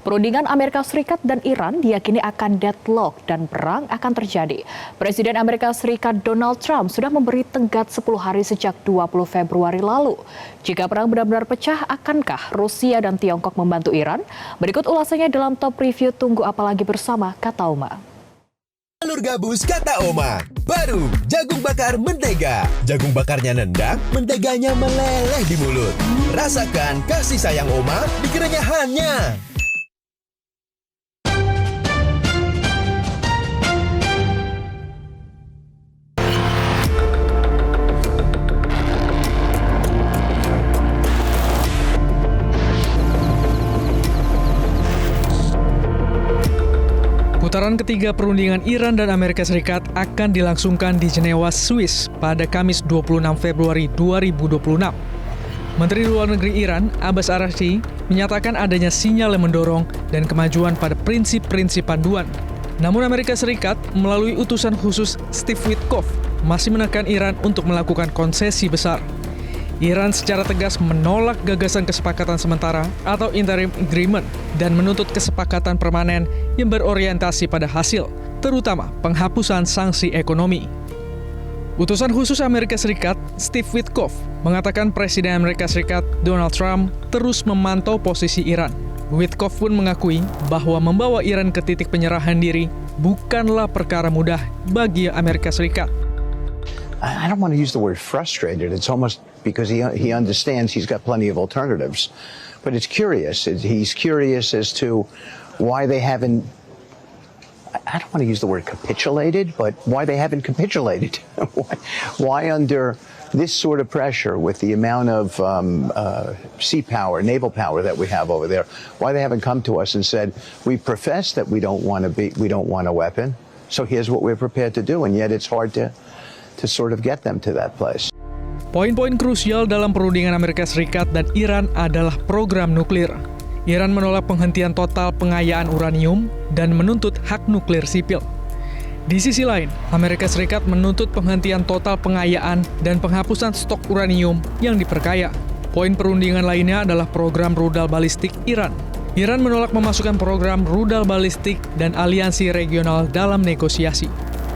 Perundingan Amerika Serikat dan Iran diyakini akan deadlock dan perang akan terjadi. Presiden Amerika Serikat Donald Trump sudah memberi tenggat 10 hari sejak 20 Februari lalu. Jika perang benar-benar pecah, akankah Rusia dan Tiongkok membantu Iran? Berikut ulasannya dalam Top Review. Tunggu apalagi bersama Kata Oma. Telur gabus Kata Oma. Baru jagung bakar mentega. Jagung bakarnya nendang, menteganya meleleh di mulut. Rasakan kasih sayang Oma di kerenyahannya. Putaran ketiga perundingan Iran dan Amerika Serikat akan dilangsungkan di Jenewa, Swiss pada Kamis 26 Februari 2026. Menteri Luar Negeri Iran, Abbas Araghchi, menyatakan adanya sinyal yang mendorong dan kemajuan pada prinsip-prinsip panduan. Namun Amerika Serikat melalui utusan khusus Steve Witkoff masih menekan Iran untuk melakukan konsesi besar. Iran secara tegas menolak gagasan kesepakatan sementara atau interim agreement dan menuntut kesepakatan permanen yang berorientasi pada hasil, terutama penghapusan sanksi ekonomi. Utusan khusus Amerika Serikat, Steve Witkoff, mengatakan Presiden Amerika Serikat Donald Trump terus memantau posisi Iran. Witkoff pun mengakui bahwa membawa Iran ke titik penyerahan diri bukanlah perkara mudah bagi Amerika Serikat. I don't want to use the word frustrated. It's almost because he understands he's got plenty of alternatives. But it's curious. He's curious as to why they haven't, I don't want to use the word capitulated, but why they haven't capitulated. Why under this sort of pressure with the amount of sea power, naval power that we have over there, why they haven't come to us and said, we profess that we don't want a weapon, so here's what we're prepared to do, and yet it's hard to sort of get them to that place. Poin-poin krusial dalam perundingan Amerika Serikat dan Iran adalah program nuklir. Iran menolak penghentian total pengayaan uranium dan menuntut hak nuklir sipil. Di sisi lain, Amerika Serikat menuntut penghentian total pengayaan dan penghapusan stok uranium yang diperkaya. Poin perundingan lainnya adalah program rudal balistik Iran. Iran menolak memasukkan program rudal balistik dan aliansi regional dalam negosiasi.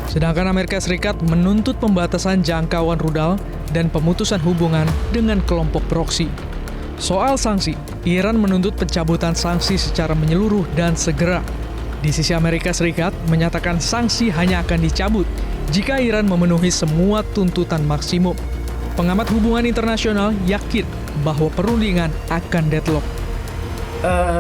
Sedangkan Amerika Serikat menuntut pembatasan jangkauan rudal dan pemutusan hubungan dengan kelompok proksi. Soal sanksi, Iran menuntut pencabutan sanksi secara menyeluruh dan segera. Di sisi Amerika Serikat menyatakan sanksi hanya akan dicabut jika Iran memenuhi semua tuntutan maksimum. Pengamat hubungan internasional yakin bahwa perundingan akan deadlock.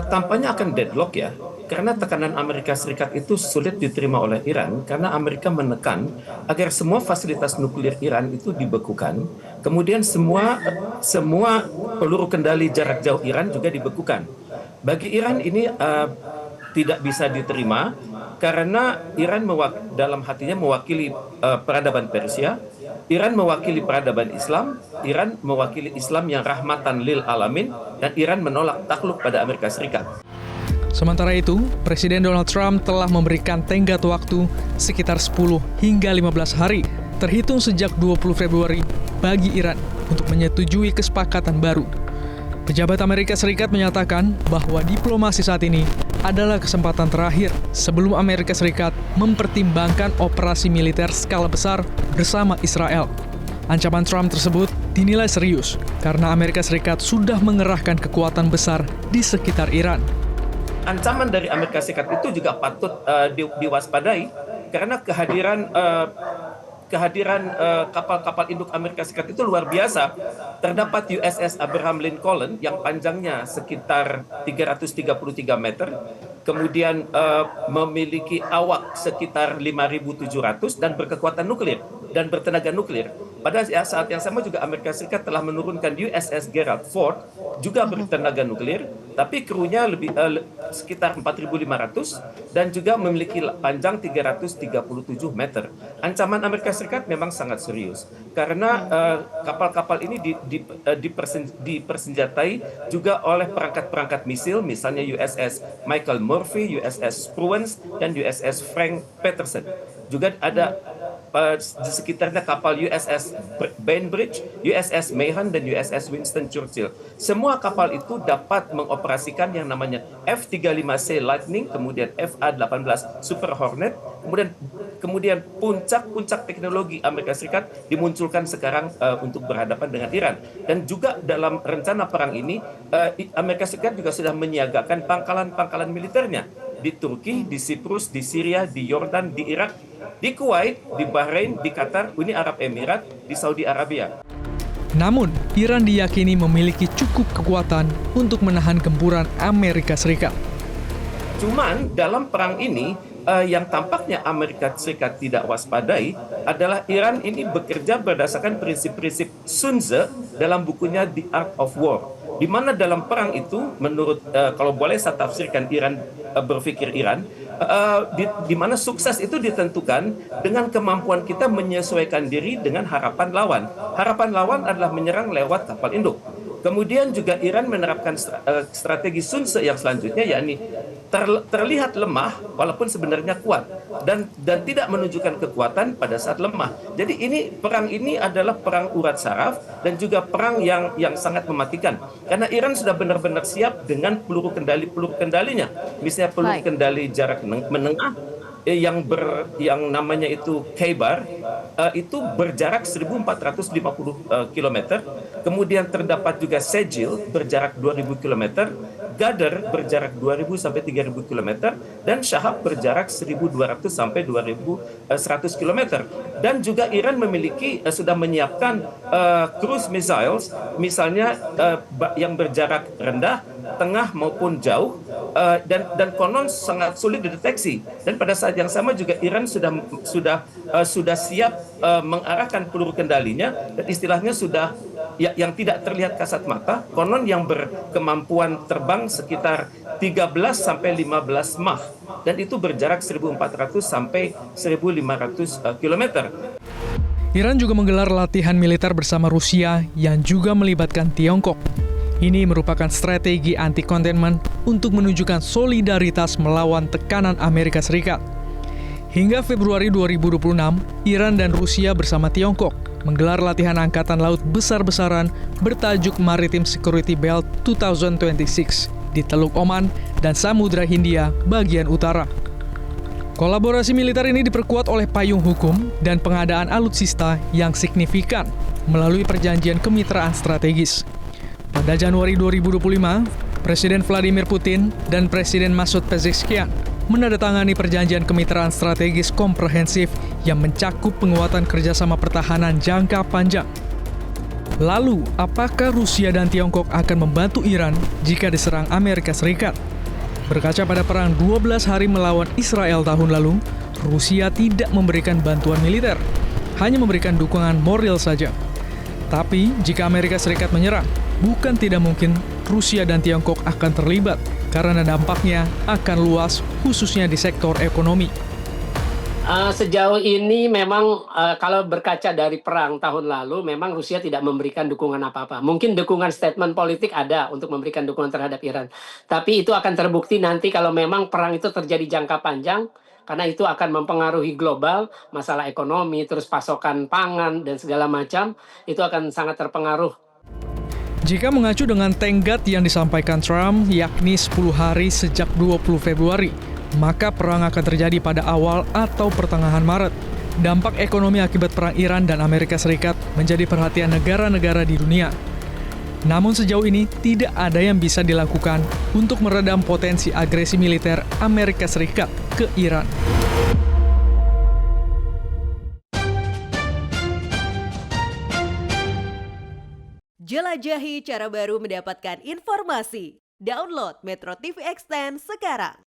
Tampaknya akan deadlock ya, karena tekanan Amerika Serikat itu sulit diterima oleh Iran karena Amerika menekan agar semua fasilitas nuklir Iran itu dibekukan, kemudian semua peluru kendali jarak jauh Iran juga dibekukan. Bagi Iran ini tidak bisa diterima karena Iran dalam hatinya mewakili peradaban Persia, Iran mewakili peradaban Islam, Iran mewakili Islam yang rahmatan lil alamin, dan Iran menolak takluk pada Amerika Serikat. Sementara itu, Presiden Donald Trump telah memberikan tenggat waktu sekitar 10 hingga 15 hari, terhitung sejak 20 Februari bagi Iran untuk menyetujui kesepakatan baru. Pejabat Amerika Serikat menyatakan bahwa diplomasi saat ini adalah kesempatan terakhir sebelum Amerika Serikat mempertimbangkan operasi militer skala besar bersama Israel. Ancaman Trump tersebut dinilai serius karena Amerika Serikat sudah mengerahkan kekuatan besar di sekitar Iran. Ancaman dari Amerika Serikat itu juga patut diwaspadai karena kehadiran kapal-kapal induk Amerika Serikat itu luar biasa. Terdapat USS Abraham Lincoln yang panjangnya sekitar 333 meter, kemudian memiliki awak sekitar 5.700 dan berkekuatan nuklir dan bertenaga nuklir. Pada saat yang sama juga Amerika Serikat telah menurunkan USS Gerald Ford, juga bertenaga nuklir, tapi krunya sekitar 4.500 dan juga memiliki panjang 337 meter. Ancaman Amerika Serikat memang sangat serius, karena kapal-kapal ini dipersenjatai juga oleh perangkat-perangkat misil, misalnya USS Michael Murphy, USS Spruance, dan USS Frank Peterson. Juga ada di sekitarnya kapal USS Bainbridge, USS Mayhan, dan USS Winston Churchill. Semua kapal itu dapat mengoperasikan yang namanya F-35C Lightning, kemudian FA-18 Super Hornet, kemudian puncak teknologi Amerika Serikat dimunculkan sekarang untuk berhadapan dengan Iran. Dan juga dalam rencana perang ini, Amerika Serikat juga sudah menyiagakan pangkalan militernya di Turki, di Siprus, di Syria, di Yordan, di Irak, di Kuwait, di Bahrain, di Qatar, Uni Arab Emirat, di Saudi Arabia. Namun, Iran diyakini memiliki cukup kekuatan untuk menahan gempuran Amerika Serikat. Cuman dalam perang ini, yang tampaknya Amerika Serikat tidak waspadai adalah Iran ini bekerja berdasarkan prinsip-prinsip Sun Tzu dalam bukunya The Art of War. Di mana dalam perang itu, menurut kalau boleh saya tafsirkan berpikir Iran, di mana sukses itu ditentukan dengan kemampuan kita menyesuaikan diri dengan harapan lawan. Harapan lawan adalah menyerang lewat kapal induk. Kemudian juga Iran menerapkan strategi Sun Tzu yang selanjutnya, yakni terlihat lemah walaupun sebenarnya kuat, dan tidak menunjukkan kekuatan pada saat lemah. Jadi perang ini adalah perang urat saraf dan juga perang yang sangat mematikan. Karena Iran sudah benar-benar siap dengan peluru kendalinya. Misalnya peluru kendali jarak menengah yang namanya itu Khaybar, itu berjarak 1.450 km. Kemudian terdapat juga Sejil berjarak 2.000 km, Gadar berjarak 2.000 sampai 3.000 km, dan Shahab berjarak 1.200 sampai 2.100 km. Dan juga Iran memiliki sudah menyiapkan cruise missiles, misalnya yang berjarak rendah, tengah maupun jauh, dan konon sangat sulit dideteksi. Dan pada saat yang sama juga Iran sudah siap mengarahkan peluru kendalinya, dan istilahnya sudah yang tidak terlihat kasat mata, konon yang berkemampuan terbang sekitar 13 sampai 15 Mach, dan itu berjarak 1.400 sampai 1.500 km. Iran juga menggelar latihan militer bersama Rusia yang juga melibatkan Tiongkok. Ini merupakan strategi anti-containment untuk menunjukkan solidaritas melawan tekanan Amerika Serikat. Hingga Februari 2026, Iran dan Rusia bersama Tiongkok menggelar latihan angkatan laut besar-besaran bertajuk Maritime Security Belt 2026 di Teluk Oman dan Samudra Hindia bagian utara. Kolaborasi militer ini diperkuat oleh payung hukum dan pengadaan alutsista yang signifikan melalui perjanjian kemitraan strategis. Pada Januari 2025, Presiden Vladimir Putin dan Presiden Masoud Pezeshkian menandatangani perjanjian kemitraan strategis komprehensif yang mencakup penguatan kerjasama pertahanan jangka panjang. Lalu, apakah Rusia dan Tiongkok akan membantu Iran jika diserang Amerika Serikat? Berkaca pada perang 12 hari melawan Israel tahun lalu, Rusia tidak memberikan bantuan militer, hanya memberikan dukungan moral saja. Tapi, jika Amerika Serikat menyerang, bukan tidak mungkin Rusia dan Tiongkok akan terlibat, karena dampaknya akan luas, khususnya di sektor ekonomi. Sejauh ini memang kalau berkaca dari perang tahun lalu, memang Rusia tidak memberikan dukungan apa-apa. Mungkin dukungan statement politik ada untuk memberikan dukungan terhadap Iran. Tapi itu akan terbukti nanti kalau memang perang itu terjadi jangka panjang, karena itu akan mempengaruhi global, masalah ekonomi, terus pasokan pangan, dan segala macam, itu akan sangat terpengaruh. Jika mengacu dengan tenggat yang disampaikan Trump, yakni 10 hari sejak 20 Februari, maka perang akan terjadi pada awal atau pertengahan Maret. Dampak ekonomi akibat perang Iran dan Amerika Serikat menjadi perhatian negara-negara di dunia. Namun sejauh ini tidak ada yang bisa dilakukan untuk meredam potensi agresi militer Amerika Serikat ke Iran. Jelajahi cara baru mendapatkan informasi. Download Metro TV Extend sekarang.